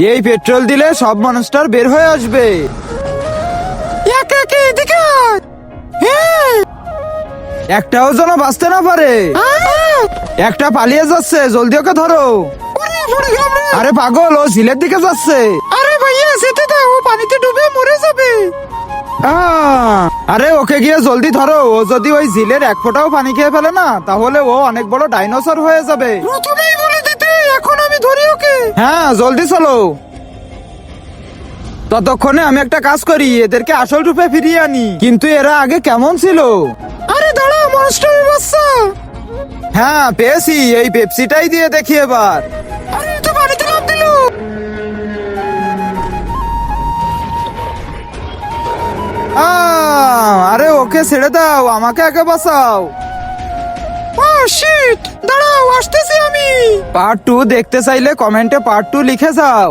এই পেট্রোল দিলে সব মনস্টার বের হয়ে আসবে। একে একে এদিকে আয়। হ্যাঁ। একটাও যেন বাঁচতে না পারে। একটা পালিয়ে যাচ্ছে, জলদি ওকে ধরো। ওরে, মরে গেলাম রে। আরে পাগল, ও ঝিলের দিকে যাচ্ছে। আরে ভাইয়া যেতে দাও, ও পানিতে ডুবে মরে যাবে। আরে ওকে গিয়ে জলদি ধরো। ও যদি ওই ঝিলের এক ফোঁটাও পানি খেয়ে ফেলে না, তাহলে ও অনেক বড় ডাইনোসর হয়ে যাবে। প্রথমেই বলে দিতে, এখন আমি ধরি ওকে। হ্যাঁ, জলদি চলো। ততক্ষণে আমি একটা কাজ করি, এদেরকে আসল রূপে ফিরিয়ে আনি। কিন্তু এরা আগে কেমন ছিল? আরে দাঁড়া, মনস্টারের বাচ্চা। হ্যাঁ, পেয়েছি। এই পেপসিটাই দিয়ে দেখি এবার। আরে এ তো পানিতে লাফ দিল। আরে ওকে ছেড়ে দাও, আমাকে আগে বাঁচাও। ও শিট, দাঁড়াও আসতেছি আমি। পার্ট 2 দেখতে চাইলে কমেন্টে পার্ট 2 লিখে যাও।